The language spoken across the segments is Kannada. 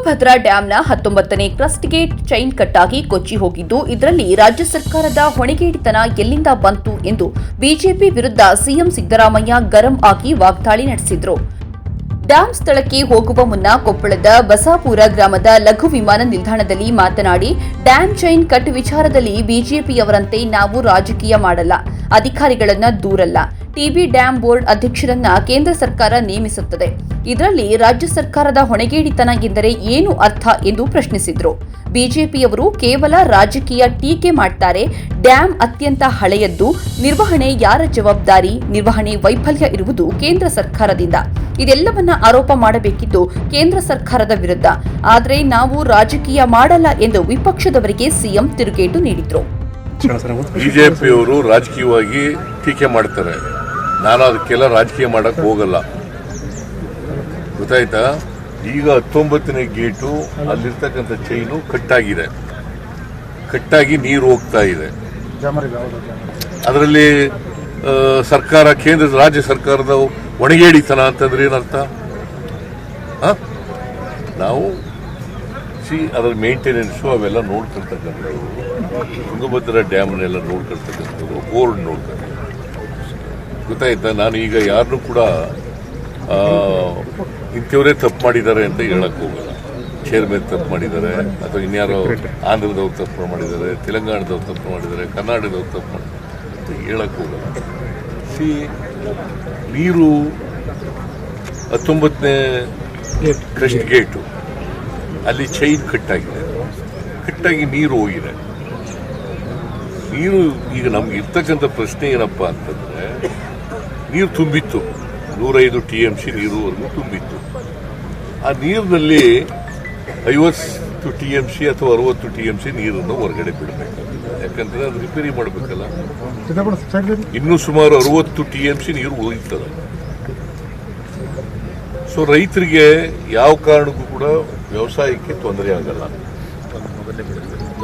ತುಂಗಭದ್ರಾ ಡ್ಯಾಂನ 19ನೇ ಕ್ರಸ್ಟ್ ಗೇಟ್ ಚೈನ್ ಕಟ್ಟಾಗಿ ಕೊಚ್ಚಿ ಹೋಗಿದ್ದು, ಇದರಲ್ಲಿ ರಾಜ್ಯ ಸರ್ಕಾರದ ಹೊಣೆಗೇಡಿತನ ಎಲ್ಲಿಂದ ಬಂತು ಎಂದು ಬಿಜೆಪಿ ವಿರುದ್ಧ ಸಿಎಂ ಸಿದ್ದರಾಮಯ್ಯ ಗರಂ ಆಗಿ ವಾಗ್ದಾಳಿ ನಡೆಸಿದರು. ಡ್ಯಾಂ ಸ್ಥಳಕ್ಕೆ ಹೋಗುವ ಮುನ್ನ ಕೊಪ್ಪಳದ ಬಸಾಪುರ ಗ್ರಾಮದ ಲಘು ವಿಮಾನ ನಿಲ್ದಾಣದಲ್ಲಿ ಮಾತನಾಡಿ, ಡ್ಯಾಂ ಚೈನ್ ಕಟ್ ವಿಚಾರದಲ್ಲಿ ಬಿಜೆಪಿಯವರಂತೆ ನಾವು ರಾಜಕೀಯ ಮಾಡಲ್ಲ, ಅಧಿಕಾರಿಗಳನ್ನ ದೂರಲ್ಲ. ಟಿಬಿ ಡ್ಯಾಂ ಬೋರ್ಡ್ ಅಧ್ಯಕ್ಷರನ್ನ ಕೇಂದ್ರ ಸರ್ಕಾರ ನೇಮಿಸುತ್ತದೆ. ಇದರಲ್ಲಿ ರಾಜ್ಯ ಸರ್ಕಾರದ ಹೊಣೆಗೇಡಿತನ ಎಂದರೆ ಏನು ಅರ್ಥ ಎಂದು ಪ್ರಶ್ನಿಸಿದರು. ಬಿಜೆಪಿಯವರು ಕೇವಲ ರಾಜಕೀಯ ಟೀಕೆ ಮಾಡ್ತಾರೆ. ಡ್ಯಾಂ ಅತ್ಯಂತ ಹಳೆಯದ್ದು. ನಿರ್ವಹಣೆ ಯಾರ ಜವಾಬ್ದಾರಿ? ನಿರ್ವಹಣೆ ವೈಫಲ್ಯ ಇರುವುದು ಕೇಂದ್ರ ಸರ್ಕಾರದಿಂದ. ಇದೆಲ್ಲವನ್ನ ಆರೋಪ ಮಾಡಬೇಕಿದ್ದು ಕೇಂದ್ರ ಸರ್ಕಾರದ ವಿರುದ್ಧ. ಆದರೆ ನಾವು ರಾಜಕೀಯ ಮಾಡಲ್ಲ ಎಂದು ವಿಪಕ್ಷದವರಿಗೆ ಸಿಎಂ ತಿರುಗೇಟು ನೀಡಿದ್ರು. ಬಿಜೆಪಿಯವರು ರಾಜಕೀಯವಾಗಿ ಟೀಕೆ ಮಾಡ್ತಾರೆ. ನಾನು ಅದಕ್ಕೆಲ್ಲ ರಾಜಕೀಯ ಮಾಡಕ್ ಹೋಗಲ್ಲ, ಗೊತ್ತಾಯ್ತಾ? ಈಗ 19ನೇ ಗೇಟು ಅಲ್ಲಿರ್ತಕ್ಕಂಥ ಚೈನು ಕಟ್ಟಾಗಿ ನೀರು ಹೋಗ್ತಾ ಇದೆ. ಅದರಲ್ಲಿ ಸರ್ಕಾರ, ರಾಜ್ಯ ಸರ್ಕಾರದ ಹೊಣೆಗೇಡಿತನ ಅಂತಂದ್ರೆ ಏನರ್ಥ? ನಾವು ಅದರ ಮೇಂಟೆನೆನ್ಸು ಅವೆಲ್ಲ ನೋಡ್ಕೊಳ್ತಕ್ಕಂಥದ್ದು, ತುಂಗಭದ್ರಾ ಡ್ಯಾಮ್ನೆಲ್ಲ ನೋಡ್ಕೊಳ್ತಕ್ಕಂಥದ್ದು, ಬೋರ್ಡ್ ನೋಡ್ತಾರೆ, ಗೊತ್ತಾಯ್ತಾ? ನಾನು ಈಗ ಯಾರನ್ನೂ ಕೂಡ ಇಂಥವರೇ ತಪ್ಪು ಮಾಡಿದ್ದಾರೆ ಅಂತ ಹೇಳಕ್ ಹೋಗಲ್ಲ. ಚೇರ್ಮನ್ ತಪ್ಪು ಮಾಡಿದ್ದಾರೆ, ಅಥವಾ ಇನ್ಯಾರೋ ಆಂಧ್ರದವ್ರು ತಪ್ಪು ಮಾಡಿದ್ದಾರೆ, ತೆಲಂಗಾಣದವ್ರು ತಪ್ಪು ಮಾಡಿದ್ದಾರೆ, ಕರ್ನಾಟಕದವ್ರು ತಪ್ಪು ಮಾಡಿದ್ದಾರೆ ಅಂತ ಹೇಳಕ್ ಹೋಗಲ್ಲ. ನೀರು 19ನೇ ಕ್ರಸ್ಟ್ ಗೇಟು ಅಲ್ಲಿ ಚೈನ್ ಕಟ್ಟಾಗಿ ನೀರು ಹೋಗಿದೆ. ನೀರು ಈಗ ನಮ್ಗೆ ಇರ್ತಕ್ಕಂಥ ಪ್ರಶ್ನೆ ಏನಪ್ಪಾ ಅಂತಂದ್ರೆ, ನೀರು ತುಂಬಿತ್ತು, 105 TMC ನೀರುವರೆಗೂ ತುಂಬಿತ್ತು. ಆ ನೀರಿನಲ್ಲಿ 50 TMC ಅಥವಾ 60 TMC ನೀರನ್ನು ಹೊರಗಡೆ ಬಿಡಬೇಕಾಗುತ್ತೆ. ಯಾಕಂದ್ರೆ ಅದು ರಿಪೇರಿ ಮಾಡಬೇಕಲ್ಲ. ಇನ್ನೂ ಸುಮಾರು 60 TMC ನೀರು ಉಳಿತದೆ. ಸೊ ರೈತರಿಗೆ ಯಾವ ಕಾರಣಕ್ಕೂ ಕೂಡ ವ್ಯವಸಾಯಕ್ಕೆ ತೊಂದರೆ ಆಗಲ್ಲ,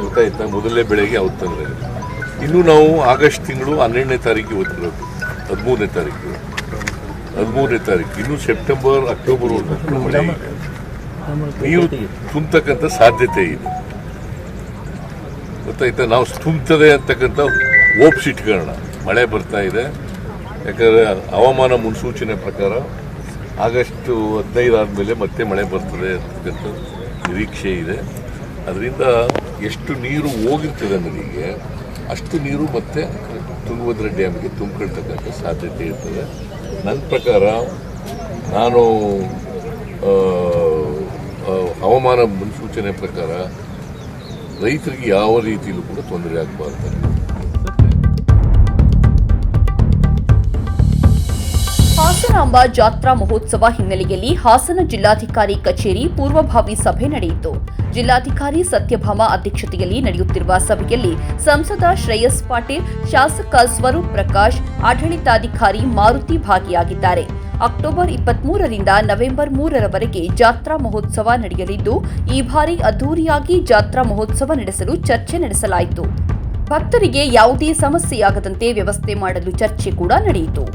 ಗೊತ್ತಾಯ್ತಾ? ಮೊದಲನೇ ಬೆಳೆಗೆ ಯಾವ ತೊಂದರೆ ಇಲ್ಲ. ಇನ್ನು ನಾವು ಆಗಸ್ಟ್ ತಿಂಗಳು 12ನೇ ತಾರೀಕು ಓದ್ತಿರೋದು, 13ನೇ ತಾರೀಕು, ಇನ್ನು ಸೆಪ್ಟೆಂಬರ್ ಅಕ್ಟೋಬರ್ ಮಳೆ ಇದೆ. ನೀರು ತುಂಬತಕ್ಕಂಥ ಸಾಧ್ಯತೆ ಇದೆ, ಗೊತ್ತಾಯ್ತಾ? ನಾವು ತುಂಬುತ್ತದೆ ಅಂತಕ್ಕಂಥ ಹೋಪ್ಸ್ ಇಟ್ಕೊಳ್ಳೋಣ. ಮಳೆ ಬರ್ತಾ ಇದೆ, ಯಾಕಂದ್ರೆ ಹವಾಮಾನ ಮುನ್ಸೂಚನೆ ಪ್ರಕಾರ ಆಗಸ್ಟ್ 15 ಆದಮೇಲೆ ಮತ್ತೆ ಮಳೆ ಬರ್ತದೆ ಅಂತಕ್ಕಂಥ ನಿರೀಕ್ಷೆ ಇದೆ. ಅದರಿಂದ ಎಷ್ಟು ನೀರು ಹೋಗಿರ್ತದೆ ನದಿಗೆ, ಅಷ್ಟು ನೀರು ಮತ್ತೆ ತುಂಗಭದ್ರಾ ಡ್ಯಾಮ್ಗೆ ತುಂಬಿಕೊಳ್ತಕ್ಕಂಥ ಸಾಧ್ಯತೆ ಇರ್ತದೆ. ನನ್ನ ಪ್ರಕಾರ ನಾನು ಹವಾಮಾನ ಮುನ್ಸೂಚನೆ ಪ್ರಕಾರ ರೈತರಿಗೆ ಯಾವ ರೀತಿಯಲ್ಲೂ ಕೂಡ ತೊಂದರೆ ಆಗಬಾರ್ದು. ಹಾಸನಾಂಬ ಜಾತ್ರಾ ಮಹೋತ್ಸವ ಹಿನ್ನೆಲೆಯಲ್ಲಿ ಹಾಸನ ಜಿಲ್ಲಾಧಿಕಾರಿ ಕಚೇರಿ ಪೂರ್ವಭಾವಿ ಸಭೆ ನಡೆಯಿತು. ಜಿಲ್ಲಾಧಿಕಾರಿ ಸತ್ಯಭಾಮ ಅಧ್ಯಕ್ಷತೆಯಲ್ಲಿ ನಡೆಯುತ್ತಿರುವ ಸಭೆಯಲ್ಲಿ ಸಂಸದ ಶ್ರೇಯಸ್ ಪಾಟೀಲ್, ಶಾಸಕ ಸ್ವರೂಪ್ ಪ್ರಕಾಶ್, ಆಡಳಿತಾಧಿಕಾರಿ ಮಾರುತಿ ಭಾಗಿಯಾಗಿದ್ದಾರೆ. ಅಕ್ಟೋಬರ್ 23ರಿಂದ ನವೆಂಬರ್ 3ರವರೆಗೆ ಜಾತ್ರಾ ಮಹೋತ್ಸವ ನಡೆಯಲಿದ್ದು, ಈ ಬಾರಿ ಅದ್ದೂರಿಯಾಗಿ ಜಾತ್ರಾ ಮಹೋತ್ಸವ ನಡೆಸಲು ಚರ್ಚೆ ನಡೆಸಲಾಯಿತು. ಭಕ್ತರಿಗೆ ಯಾವುದೇ ಸಮಸ್ಯೆಯಾಗದಂತೆ ವ್ಯವಸ್ಥೆ ಮಾಡಲು ಚರ್ಚೆ ಕೂಡ ನಡೆಯಿತು.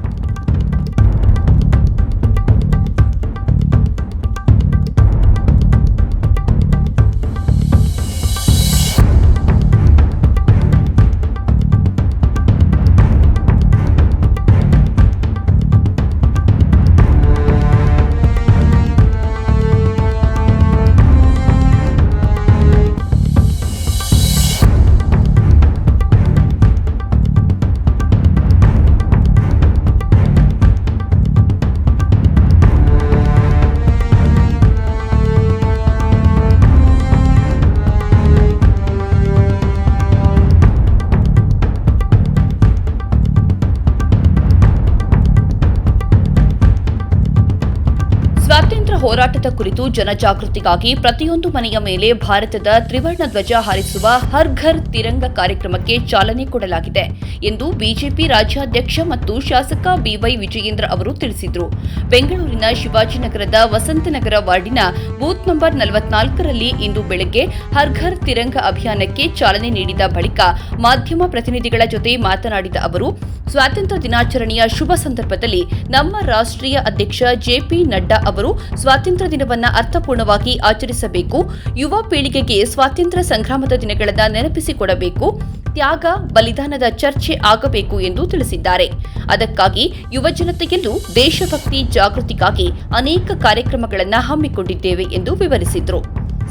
ಸ್ವಾತಂತ್ರ್ಯ ಹೋರಾಟದ ಕುರಿತು ಜನಜಾಗೃತಿಗಾಗಿ ಪ್ರತಿಯೊಂದು ಮನೆಯ ಮೇಲೆ ಭಾರತದ ತ್ರಿವರ್ಣ ಧ್ವಜ ಹಾರಿಸುವ ಹರ್ ಘರ್ ತಿರಂಗ ಕಾರ್ಯಕ್ರಮಕ್ಕೆ ಚಾಲನೆ ಕೊಡಲಾಗಿದೆ ಎಂದು ಬಿಜೆಪಿ ರಾಜ್ಯಾಧ್ಯಕ್ಷ ಮತ್ತು ಶಾಸಕ ಬಿವೈ ವಿಜಯೇಂದ್ರ ಅವರು ತಿಳಿಸಿದರು. ಬೆಂಗಳೂರಿನ ಶಿವಾಜಿನಗರದ ವಸಂತನಗರ ವಾರ್ಡಿನ ಬೂತ್ ನಂಬರ್ 44ರಲ್ಲಿ ಇಂದು ಬೆಳಗ್ಗೆ ಹರ್ ಘರ್ ತಿರಂಗ ಅಭಿಯಾನಕ್ಕೆ ಚಾಲನೆ ನೀಡಿದ ಬಳಿಕ ಮಾಧ್ಯಮ ಪ್ರತಿನಿಧಿಗಳ ಜೊತೆ ಮಾತನಾಡಿದ ಅವರು, ಸ್ವಾತಂತ್ರ್ಯ ದಿನಾಚರಣೆಯ ಶುಭ ಸಂದರ್ಭದಲ್ಲಿ ನಮ್ಮ ರಾಷ್ಟ್ರೀಯ ಅಧ್ಯಕ್ಷ ಜೆಪಿ ನಡ್ಡಾ ಅವರು ಸ್ವಾತಂತ್ರ್ಯ ದಿನವನ್ನು ಅರ್ಥಪೂರ್ಣವಾಗಿ ಆಚರಿಸಬೇಕು. ಯುವ ಪೀಳಿಗೆಗೆ ಸ್ವಾತಂತ್ರ್ಯ ಸಂಗ್ರಾಮದ ದಿನಗಳನ್ನು ನೆನಪಿಸಿಕೊಡಬೇಕು. ತ್ಯಾಗ ಬಲಿದಾನದ ಚರ್ಚೆ ಆಗಬೇಕು ಎಂದು ತಿಳಿಸಿದ್ದಾರೆ. ಅದಕ್ಕಾಗಿ ಯುವ ಜನತೆಯಲ್ಲೂ ದೇಶಭಕ್ತಿ ಜಾಗೃತಿಗಾಗಿ ಅನೇಕ ಕಾರ್ಯಕ್ರಮಗಳನ್ನು ಹಮ್ಮಿಕೊಂಡಿದ್ದೇವೆ ಎಂದು ವಿವರಿಸಿದರು.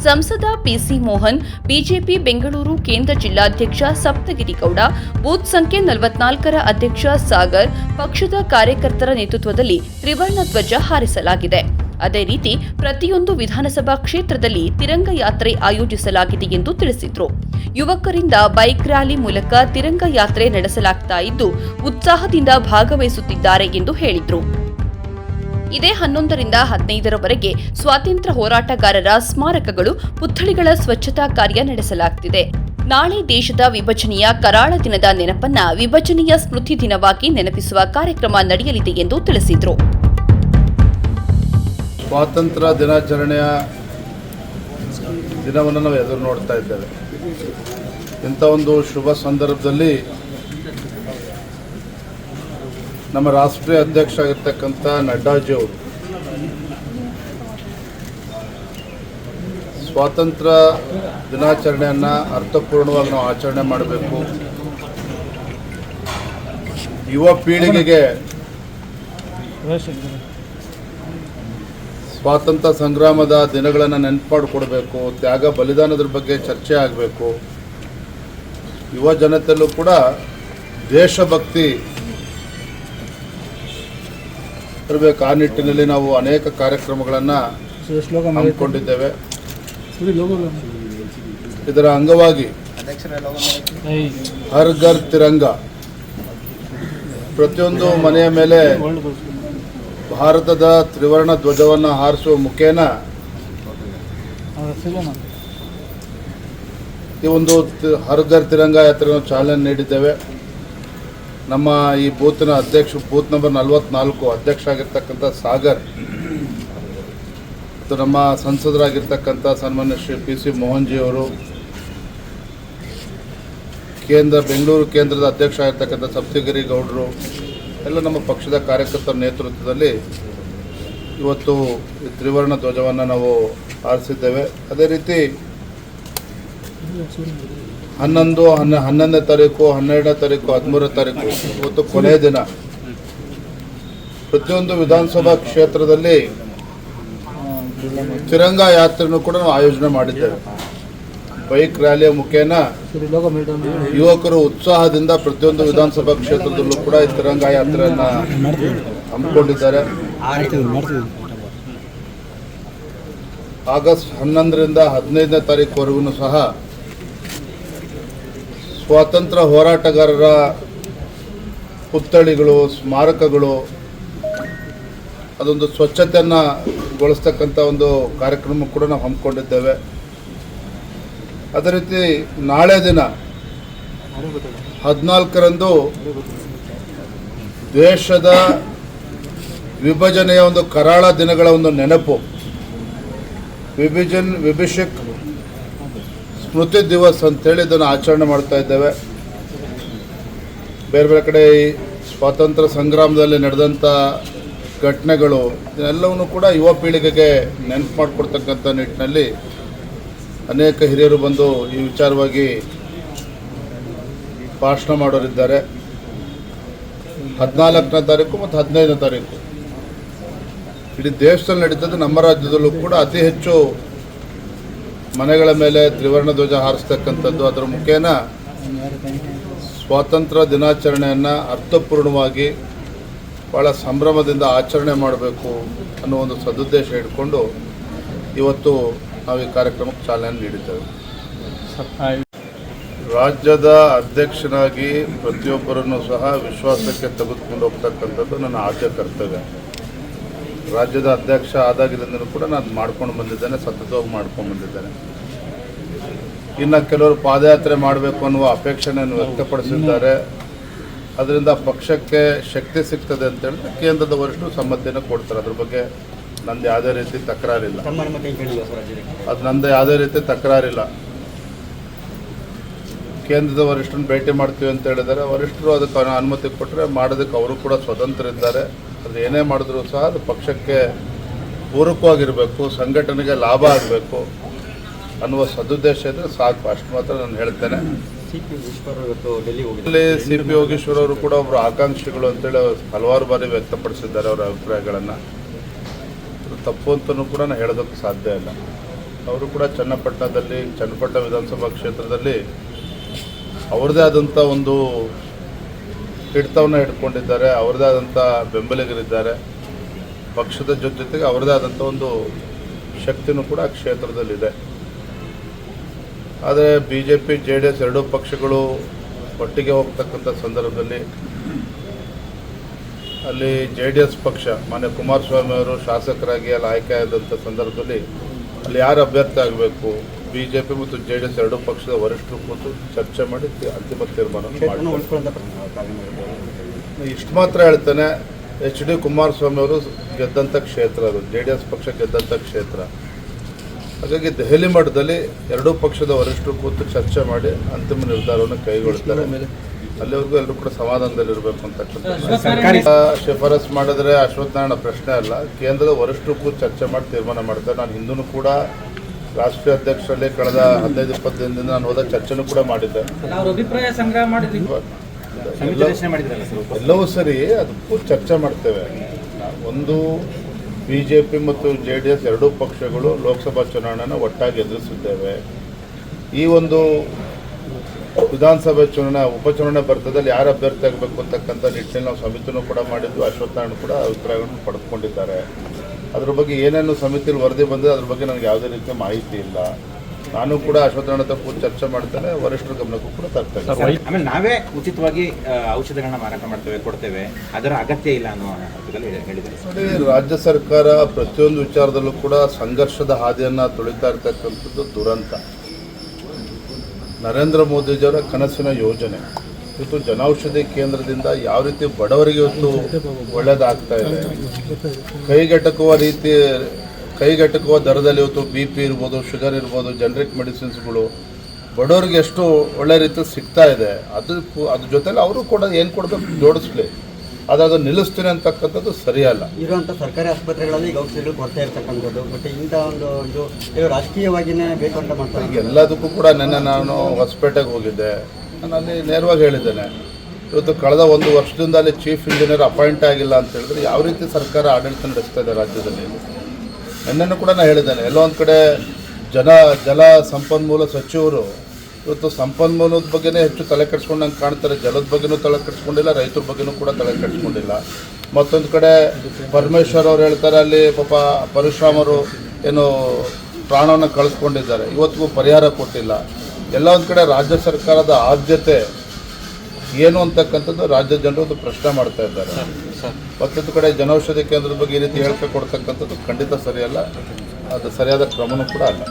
ಸಂಸದ ಪಿಸಿ ಮೋಹನ್, ಬಿಜೆಪಿ ಬೆಂಗಳೂರು ಕೇಂದ್ರ ಜಿಲ್ಲಾಧ್ಯಕ್ಷ ಸಪ್ತಗಿರಿ ಗೌಡ, ಬೂತ್ ಸಂಖ್ಯೆ 44ರ ಅಧ್ಯಕ್ಷ ಸಾಗರ್, ಪಕ್ಷದ ಕಾರ್ಯಕರ್ತರ ನೇತೃತ್ವದಲ್ಲಿ ತ್ರಿವರ್ಣ ಧ್ವಜ ಹಾರಿಸಲಾಗಿದೆ. ಅದೇ ರೀತಿ ಪ್ರತಿಯೊಂದು ವಿಧಾನಸಭಾ ಕ್ಷೇತ್ರದಲ್ಲಿ ತಿರಂಗ ಯಾತ್ರೆ ಆಯೋಜಿಸಲಾಗಿದೆ ಎಂದು ತಿಳಿಸಿದರು. ಯುವಕರಿಂದ ಬೈಕ್ ರ್ಯಾಲಿ ಮೂಲಕ ತಿರಂಗ ಯಾತ್ರೆ ನಡೆಸಲಾಗ್ತಾ ಇದ್ದು ಉತ್ಸಾಹದಿಂದ ಭಾಗವಹಿಸುತ್ತಿದ್ದಾರೆ ಎಂದು ಹೇಳಿದರು. ಇದೇ 11ರಿಂದ 15ರವರೆಗೆ ಸ್ವಾತಂತ್ರ್ಯ ಹೋರಾಟಗಾರರ ಸ್ಮಾರಕಗಳು, ಪುತ್ಥಳಿಗಳ ಸ್ವಚ್ಛತಾ ಕಾರ್ಯ ನಡೆಸಲಾಗುತ್ತಿದೆ. ನಾಳೆ ದೇಶದ ವಿಭಜನೆಯ ಕರಾಳ ದಿನದ ನೆನಪನ್ನ ವಿಭಜನೆಯ ಸ್ಮೃತಿ ದಿನವಾಗಿ ನೆನಪಿಸುವ ಕಾರ್ಯಕ್ರಮ ನಡೆಯಲಿದೆ ಎಂದು ತಿಳಿಸಿದರು. ಸ್ವಾತಂತ್ರ್ಯ ದಿನಾಚರಣೆಯ ದಿನವನ್ನು ನಾವು ಎದುರು ನೋಡ್ತಾ ಇದ್ದೇವೆ. ಇಂಥ ಒಂದು ಶುಭ ಸಂದರ್ಭದಲ್ಲಿ ನಮ್ಮ ರಾಷ್ಟ್ರೀಯ ಅಧ್ಯಕ್ಷ ಆಗಿರ್ತಕ್ಕಂಥ ನಡ್ಡಾಜಿಯವರು ಸ್ವಾತಂತ್ರ್ಯ ದಿನಾಚರಣೆಯನ್ನು ಅರ್ಥಪೂರ್ಣವಾಗಿ ನಾವು ಆಚರಣೆ ಮಾಡಬೇಕು. ಯುವ ಪೀಳಿಗೆಗೆ ಸ್ವಾತಂತ್ರ್ಯ ಸಂಗ್ರಾಮದ ದಿನಗಳನ್ನು ನೆನಪು ಮಾಡಿಕೊಡ್ಬೇಕು. ತ್ಯಾಗ ಬಲಿದಾನದ ಬಗ್ಗೆ ಚರ್ಚೆ ಆಗಬೇಕು. ಯುವ ಜನತೆಯಲ್ಲೂ ಕೂಡ ದೇಶಭಕ್ತಿ ಇರಬೇಕು. ಆ ನಿಟ್ಟಿನಲ್ಲಿ ನಾವು ಅನೇಕ ಕಾರ್ಯಕ್ರಮಗಳನ್ನು ಹಮ್ಮಿಕೊಂಡಿದ್ದೇವೆ. ಇದರ ಅಂಗವಾಗಿ ಹರ್ ಘರ್ ತಿರಂಗ, ಪ್ರತಿಯೊಂದು ಮನೆಯ ಮೇಲೆ ಭಾರತದ ತ್ರಿವರ್ಣ ಧ್ವಜವನ್ನು ಹಾರಿಸುವ ಮುಖೇನ ಈ ಒಂದು ಹರ್ ಘರ್ ತಿರಂಗ ಯಾತ್ರೆಯನ್ನು ಚಾಲನೆ ನೀಡಿದ್ದೇವೆ. ನಮ್ಮ ಈ ಬೂತ್ನ ಬೂತ್ ನಂಬರ್ 44 ಅಧ್ಯಕ್ಷ ಆಗಿರ್ತಕ್ಕಂಥ ಸಾಗರ್ ಮತ್ತು ನಮ್ಮ ಸಂಸದರಾಗಿರ್ತಕ್ಕಂಥ ಸನ್ಮಾನ್ಯ ಶ್ರೀ ಪಿಸಿ ಮೋಹನ್ ಜಿಯವರು, ಬೆಂಗಳೂರು ಕೇಂದ್ರದ ಅಧ್ಯಕ್ಷ ಆಗಿರ್ತಕ್ಕಂಥ ಸಪ್ತಗಿರಿ ಗೌಡರು, ಎಲ್ಲ ನಮ್ಮ ಪಕ್ಷದ ಕಾರ್ಯಕರ್ತರ ನೇತೃತ್ವದಲ್ಲಿ ಇವತ್ತು ಈ ತ್ರಿವರ್ಣ ಧ್ವಜವನ್ನು ನಾವು ಹಾರಿಸಿದ್ದೇವೆ. ಅದೇ ರೀತಿ 11ನೇ ತಾರೀಕು, 12ನೇ ತಾರೀಕು, 13ನೇ ತಾರೀಕು ಇವತ್ತು ಕೊನೆಯ ದಿನ. ಪ್ರತಿಯೊಂದು ವಿಧಾನಸಭಾ ಕ್ಷೇತ್ರದಲ್ಲಿ ತಿರಂಗ ಯಾತ್ರೆಯನ್ನು ಕೂಡ ನಾವು ಆಯೋಜನೆ ಮಾಡಿದ್ದೇವೆ. ಬೈಕ್ ರ್ಯಾಲಿಯ ಮುಖೇನ ಯುವಕರು ಉತ್ಸಾಹದಿಂದ ಪ್ರತಿಯೊಂದು ವಿಧಾನಸಭಾ ಕ್ಷೇತ್ರದಲ್ಲೂ ಕೂಡ ಈ ತಿರಂಗ ಯಾತ್ರೆಯನ್ನು ಹಮ್ಮಿಕೊಂಡಿದ್ದಾರೆ. ಆಗಸ್ಟ್ 11ರಿಂದ 15ನೇ ತಾರೀಕುವರೆಗೂ ಸಹ ಸ್ವಾತಂತ್ರ್ಯ ಹೋರಾಟಗಾರರ ಪುತ್ಥಳಿಗಳು, ಸ್ಮಾರಕಗಳು, ಅದೊಂದು ಸ್ವಚ್ಛತೆಯನ್ನು ಗೊಳಿಸ್ತಕ್ಕಂಥ ಒಂದು ಕಾರ್ಯಕ್ರಮ ಕೂಡ ನಾವು ಹಮ್ಮಿಕೊಂಡಿದ್ದೇವೆ. ಅದೇ ರೀತಿ ನಾಳೆ ದಿನ 14ರಂದು ದೇಶದ ವಿಭಜನೆಯ ಒಂದು ಕರಾಳ ದಿನಗಳ ಒಂದು ನೆನಪು, ವಿಭಿಷಕ್ ಸ್ಮೃತಿ ದಿವಸ್ ಅಂತೇಳಿ ಇದನ್ನು ಆಚರಣೆ ಮಾಡ್ತಾ ಇದ್ದೇವೆ. ಬೇರೆ ಬೇರೆ ಕಡೆ ಸ್ವಾತಂತ್ರ್ಯ ಸಂಗ್ರಾಮದಲ್ಲಿ ನಡೆದಂಥ ಘಟನೆಗಳು ಇದೆಲ್ಲವನ್ನೂ ಕೂಡ ಯುವ ಪೀಳಿಗೆಗೆ ನೆನಪು ಮಾಡಿಕೊಡ್ತಕ್ಕಂಥ ನಿಟ್ಟಿನಲ್ಲಿ ಅನೇಕ ಹಿರಿಯರು ಬಂದು ಈ ವಿಚಾರವಾಗಿ ಭಾಷಣ ಮಾಡೋರಿದ್ದಾರೆ. 14ನೇ ತಾರೀಕು ಮತ್ತು 15ನೇ ತಾರೀಕು ಇಡೀ ದೇಶದಲ್ಲಿ ನಡೀತದೆ. ನಮ್ಮ ರಾಜ್ಯದಲ್ಲೂ ಕೂಡ ಅತಿ ಹೆಚ್ಚು ಮನೆಗಳ ಮೇಲೆ ತ್ರಿವರ್ಣ ಧ್ವಜ ಹಾರಿಸ್ತಕ್ಕಂಥದ್ದು, ಅದರ ಮುಖೇನ ಸ್ವಾತಂತ್ರ್ಯ ದಿನಾಚರಣೆಯನ್ನು ಅರ್ಥಪೂರ್ಣವಾಗಿ ಭಾಳ ಸಂಭ್ರಮದಿಂದ ಆಚರಣೆ ಮಾಡಬೇಕು ಅನ್ನೋ ಒಂದು ಸದುದ್ದೇಶ ಇಟ್ಕೊಂಡು ಇವತ್ತು ನಾವು ಈ ಕಾರ್ಯಕ್ರಮಕ್ಕೆ ಚಾಲನೆ ನೀಡಿದ್ದೇವೆ. ರಾಜ್ಯದ ಅಧ್ಯಕ್ಷನಾಗಿ ಪ್ರತಿಯೊಬ್ಬರನ್ನು ಸಹ ವಿಶ್ವಾಸಕ್ಕೆ ತೆಗೆದುಕೊಂಡು ಹೋಗ್ತಕ್ಕಂಥದ್ದು ನನ್ನ ಆದ್ಯ ಕರ್ತವ್ಯ. ರಾಜ್ಯದ ಅಧ್ಯಕ್ಷ ಆದಾಗಿನಿಂದಲೂ ಕೂಡ ನಾನು ಮಾಡ್ಕೊಂಡು ಬಂದಿದ್ದೇನೆ, ಸತತವಾಗಿ ಮಾಡ್ಕೊಂಡು ಬಂದಿದ್ದೇನೆ. ಇನ್ನು ಕೆಲವರು ಪಾದಯಾತ್ರೆ ಮಾಡಬೇಕು ಅನ್ನುವ ಅಪೇಕ್ಷೆಯನ್ನು ವ್ಯಕ್ತಪಡಿಸಿದ್ದಾರೆ. ಅದರಿಂದ ಪಕ್ಷಕ್ಕೆ ಶಕ್ತಿ ಸಿಗ್ತದೆ ಅಂತ ಹೇಳಿದ್ರೆ ಕೇಂದ್ರದ ವರಿಷ್ಠರು ಸಮ್ಮತಿಯನ್ನು ಕೊಡ್ತಾರೆ. ಅದ್ರ ಬಗ್ಗೆ ನಂದು ಯಾವುದೇ ರೀತಿ ತಕರಾರಿಲ್ಲ. ಅದು ನಂದು ಯಾವುದೇ ರೀತಿ ತಕರಾರಿಲ್ಲ. ಕೇಂದ್ರದ ವರಿಷ್ಠರನ್ನು ಭೇಟಿ ಮಾಡ್ತೀವಿ ಅಂತ ಹೇಳಿದ್ದಾರೆ. ವರಿಷ್ಠರು ಅದಕ್ಕೆ ಅನುಮತಿ ಕೊಟ್ಟರೆ ಮಾಡೋದಕ್ಕೆ ಅವರು ಕೂಡ ಸ್ವತಂತ್ರ ಇದ್ದಾರೆ. ಅದು ಏನೇ ಮಾಡಿದ್ರು ಸಹ ಅದು ಪಕ್ಷಕ್ಕೆ ಪೂರಕವಾಗಿರಬೇಕು, ಸಂಘಟನೆಗೆ ಲಾಭ ಆಗಬೇಕು ಅನ್ನುವ ಸದುದ್ದೇಶ ಇದ್ದರೆ ಸಾಕು. ಅಷ್ಟು ಮಾತ್ರ ನಾನು ಹೇಳ್ತೇನೆ. ಇಲ್ಲಿ ಸಿ ಪಿ ಯೋಗೇಶ್ವರ್ ಅವರು ಕೂಡ ಒಬ್ಬರು ಆಕಾಂಕ್ಷಿಗಳು ಅಂತೇಳಿ ಹಲವಾರು ಬಾರಿ ವ್ಯಕ್ತಪಡಿಸಿದ್ದಾರೆ ಅವರ ಅಭಿಪ್ರಾಯಗಳನ್ನು. ತಪ್ಪು ಅಂತಲೂ ಕೂಡ ನಾನು ಹೇಳೋದಕ್ಕೆ ಸಾಧ್ಯ ಇಲ್ಲ. ಅವರು ಕೂಡ ಚನ್ನಪಟ್ಟಣ ವಿಧಾನಸಭಾ ಕ್ಷೇತ್ರದಲ್ಲಿ ಅವ್ರದ್ದೇ ಆದಂಥ ಒಂದು ಹಿಡಿತವನ್ನು ಹಿಡ್ಕೊಂಡಿದ್ದಾರೆ, ಅವ್ರದ್ದೇ ಆದಂಥ ಬೆಂಬಲಿಗರಿದ್ದಾರೆ. ಪಕ್ಷದ ಜೊತೆಗೆ ಅವ್ರದ್ದೇ ಆದಂಥ ಒಂದು ಶಕ್ತಿನೂ ಕೂಡ ಆ ಕ್ಷೇತ್ರದಲ್ಲಿದೆ. ಆದರೆ BJP JDS ಎರಡೂ ಪಕ್ಷಗಳು ಒಟ್ಟಿಗೆ ಹೋಗ್ತಕ್ಕಂಥ ಸಂದರ್ಭದಲ್ಲಿ ಅಲ್ಲಿ JDS ಪಕ್ಷ ಮಾನ್ಯ ಕುಮಾರಸ್ವಾಮಿ ಅವರು ಶಾಸಕರಾಗಿ ಅಲ್ಲಿ ಆಯ್ಕೆ ಆದಂಥ ಸಂದರ್ಭದಲ್ಲಿ ಅಲ್ಲಿ ಯಾರು ಅಭ್ಯರ್ಥಿ ಆಗಬೇಕು, BJP ಮತ್ತು JDS ಎರಡೂ ಪಕ್ಷದ ವರಿಷ್ಠರು ಕೂತು ಚರ್ಚೆ ಮಾಡಿ ಅಂತಿಮ ತೀರ್ಮಾನ ಇಷ್ಟು ಮಾತ್ರ ಹೇಳ್ತೇನೆ. HD ಕುಮಾರಸ್ವಾಮಿ ಅವರು ಗೆದ್ದಂಥ ಕ್ಷೇತ್ರ ಅದು, JDS ಪಕ್ಷ ಗೆದ್ದಂಥ ಕ್ಷೇತ್ರ. ಹಾಗಾಗಿ ದೆಹಲಿ ಮಟ್ಟದಲ್ಲಿ ಎರಡೂ ಪಕ್ಷದ ವರಿಷ್ಠರು ಕೂತು ಚರ್ಚೆ ಮಾಡಿ ಅಂತಿಮ ನಿರ್ಧಾರವನ್ನು ಕೈಗೊಳ್ತಾರೆ. ಅಲ್ಲಿವರೆಗೂ ಎಲ್ಲರೂ ಕೂಡ ಸಮಾಧಾನದಲ್ಲಿರಬೇಕು ಅಂತಕ್ಕಂಥ ಶಿಫಾರಸ್ ಮಾಡಿದ್ರೆ ಅಶ್ವತ್ಥನಾರಾಯಣ ಪ್ರಶ್ನೆ ಅಲ್ಲ, ಕೇಂದ್ರದ ವರಿಷ್ಠರು ಕೂತು ಚರ್ಚೆ ಮಾಡಿ ತೀರ್ಮಾನ ಮಾಡ್ತಾರೆ. ನಾನು ಹಿಂದೂ ಕೂಡ ರಾಷ್ಟ್ರೀಯ ಅಧ್ಯಕ್ಷರಲ್ಲಿ ಕಳೆದ 15-20 ದಿನದಿಂದ ನಾನು ಹೋದ ಚರ್ಚೆನೂ ಕೂಡ ಮಾಡಿದ್ದೆ. ಎಲ್ಲವೂ ಸರಿ, ಅದಕ್ಕೂ ಚರ್ಚೆ ಮಾಡ್ತೇವೆ. ಒಂದು BJP ಮತ್ತು JDS ಎರಡೂ ಪಕ್ಷಗಳು ಲೋಕಸಭಾ ಚುನಾವಣೆಯನ್ನು ಒಟ್ಟಾಗಿ ಎದುರಿಸಿದ್ದೇವೆ. ಈ ಒಂದು ವಿಧಾನಸಭೆ ಉಪಚುನಾವಣೆ ಬರ್ತದಲ್ಲಿ ಯಾರು ಅಭ್ಯರ್ಥಿ ಆಗಬೇಕು ಅಂತಕ್ಕಂಥ ನಿಟ್ಟಿನಲ್ಲಿ ನಾವು ಸಮಿತಿನೂ ಕೂಡ ಮಾಡಿದ್ದು. ಅಶ್ವತ್ಥನಾರಾಯಣ ಕೂಡ ಅಭಿಪ್ರಾಯಗಳನ್ನು ಪಡೆದುಕೊಂಡಿದ್ದಾರೆ. ಅದ್ರ ಬಗ್ಗೆ ಏನೇನು ಸಮಿತಿಯಲ್ಲಿ ವರದಿ ಬಂದಿದೆ ಅದ್ರ ಬಗ್ಗೆ ನನಗೆ ಯಾವುದೇ ರೀತಿಯ ಮಾಹಿತಿ ಇಲ್ಲ. ನಾನು ಕೂಡ ಅಶ್ವತ್ಥನಾರಾಯಣ ಕೂಡ ಚರ್ಚೆ ಮಾಡ್ತೇನೆ, ವರಿಷ್ಠರ ಗಮನಕ್ಕೂ ಕೂಡ ತರ್ತೇನೆ. ಆಮೇಲೆ ನಾವೇ ಉಚಿತವಾಗಿ ಔಷಧಿಗಳನ್ನ ಮಾರಾಟ ಮಾಡ್ತೇವೆ, ಕೊಡ್ತೇವೆ, ಅದರ ಅಗತ್ಯ ಇಲ್ಲ ಅನ್ನೋ ಅರ್ಥದಲ್ಲಿ ಹೇಳಿದ್ದಾರೆ. ನೋಡಿ, ರಾಜ್ಯ ಸರ್ಕಾರ ಪ್ರತಿಯೊಂದು ವಿಚಾರದಲ್ಲೂ ಕೂಡ ಸಂಘರ್ಷದ ಹಾದಿಯನ್ನು ತುಳಿತಾ ಇರ್ತಕ್ಕಂಥದ್ದು ದುರಂತ. ನರೇಂದ್ರ ಮೋದಿಜಿಯವರ ಕನಸಿನ ಯೋಜನೆ ಇವತ್ತು ಜನೌಷಧಿ ಕೇಂದ್ರದಿಂದ ಯಾವ ರೀತಿ ಬಡವರಿಗೆ ಇವತ್ತು ಒಳ್ಳೆಯದಾಗ್ತಾ ಇದೆ. ಕೈಗೆಟಕುವ ದರದಲ್ಲಿ ಇವತ್ತು BP ಇರ್ಬೋದು, ಶುಗರ್ ಇರ್ಬೋದು, ಜನರಿಕ್ ಮೆಡಿಸಿನ್ಸ್ಗಳು ಬಡವರಿಗೆ ಎಷ್ಟು ಒಳ್ಳೆ ರೀತಿ ಸಿಗ್ತಾ ಇದೆ. ಅದ್ರ ಜೊತೆಲಿ ಅವರು ಕೂಡ ಏನು ಕೊಡಬೇಕು ಜೋಡಿಸ್ಲಿ, ಆದರೆ ಅದು ನಿಲ್ಲಿಸ್ತೀನಿ ಅಂತಕ್ಕಂಥದ್ದು ಸರಿಯಲ್ಲ. ಇರುವಂಥ ಸರ್ಕಾರಿ ಆಸ್ಪತ್ರೆಗಳಲ್ಲಿ ಈಗ ಔಷಧಿಗಳು ಕೊಡ್ತಾ ಇರ್ತಕ್ಕಂಥದ್ದು, ಬಟ್ ಇಂಥ ಒಂದು ಇದು ರಾಜಕೀಯವಾಗಿಯೇ ಬೇಕು ಅಂತ ಮಾಡ್ತಾರೆ. ಈಗ ಎಲ್ಲದಕ್ಕೂ ಕೂಡ ನಿನ್ನೆ ನಾನು ಹೊಸಪೇಟೆಗೆ ಹೋಗಿದ್ದೆ. ನಾನು ಅಲ್ಲಿ ನೇರವಾಗಿ ಹೇಳಿದ್ದೇನೆ, ಇವತ್ತು ಕಳೆದ 1 ವರ್ಷದಿಂದ ಅಲ್ಲಿ ಚೀಫ್ ಇಂಜಿನಿಯರ್ ಅಪಾಯಿಂಟ್ ಆಗಿಲ್ಲ ಅಂತ ಹೇಳಿದ್ರೆ ಯಾವ ರೀತಿ ಸರ್ಕಾರ ಆಡಳಿತ ನಡೆಸ್ತಾ ಇದೆ ರಾಜ್ಯದಲ್ಲಿ. ನಿನ್ನೆನೂ ಕೂಡ ನಾನು ಹೇಳಿದ್ದೇನೆ, ಎಲ್ಲೋ ಒಂದು ಕಡೆ ಜಲ ಸಂಪನ್ಮೂಲ ಸಚಿವರು ಇವತ್ತು ಸಂಪನ್ಮೂಲದ ಬಗ್ಗೆನೇ ಹೆಚ್ಚು ತಲೆ ಕೆಡಿಸ್ಕೊಂಡಂಗೆ ಕಾಣ್ತಾರೆ. ಜಲದ ಬಗ್ಗೆನೂ ತಲೆ ಕೆಡಿಸ್ಕೊಂಡಿಲ್ಲ, ರೈತರ ಬಗ್ಗೆನೂ ಕೂಡ ತಲೆ ಕೆಡಿಸ್ಕೊಂಡಿಲ್ಲ. ಮತ್ತೊಂದು ಕಡೆ ಪರಮೇಶ್ವರ್ ಅವರು ಹೇಳ್ತಾರೆ, ಅಲ್ಲಿ ಪಾಪ ಪರಶುರಾಮರು ಏನು ಪ್ರಾಣವನ್ನು ಕಳಿಸ್ಕೊಂಡಿದ್ದಾರೆ, ಇವತ್ತಿಗೂ ಪರಿಹಾರ ಕೊಟ್ಟಿಲ್ಲ. ಎಲ್ಲ ಒಂದು ಕಡೆ ರಾಜ್ಯ ಸರ್ಕಾರದ ಆದ್ಯತೆ ಏನು ಅಂತಕ್ಕಂಥದ್ದು ರಾಜ್ಯ ಜನರು ಒಂದು ಪ್ರಶ್ನೆ ಮಾಡ್ತಾ ಇದ್ದಾರೆ. ಮತ್ತೊಂದು ಕಡೆ ಜನೌಷಧಿ ಕೇಂದ್ರದ ಬಗ್ಗೆ ಈ ರೀತಿ ಹೇಳಿಕೆ ಕೊಡ್ತಕ್ಕಂಥದ್ದು ಖಂಡಿತ ಸರಿಯಲ್ಲ, ಅದು ಸರಿಯಾದ ಕ್ರಮನೂ ಕೂಡ ಅಲ್ಲ.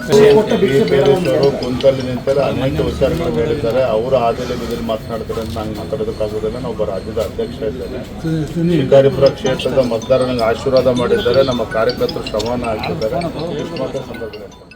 ಅವರು ಕುಂತಲ್ಲಿ ನಿಂತಾರೆ, ಅನೇಕ ವಿಚಾರಗಳನ್ನು ಹೇಳಿದ್ದಾರೆ. ಅವರು ಆದಿಲೆ ಬಿದ್ದಲ್ಲಿ ಮಾತನಾಡ್ತಾರೆ ಅಂತ ನಂಗೆ ಮಾತಾಡೋದಕ್ಕಾಗೋದಿಲ್ಲ. ನಾವೊಬ್ಬ ರಾಜ್ಯದ ಅಧ್ಯಕ್ಷ ಇದ್ದೇನೆ. ಶಿಕಾರಿಪುರ ಕ್ಷೇತ್ರದ ಮತದಾರನಿಗೆ ಆಶೀರ್ವಾದ ಮಾಡಿದ್ದಾರೆ, ನಮ್ಮ ಕಾರ್ಯಕರ್ತರು ಶ್ರಮವನ್ನು ಹಾಕಿದ್ದಾರೆ. ಸಂದರ್ಭದಲ್ಲಿ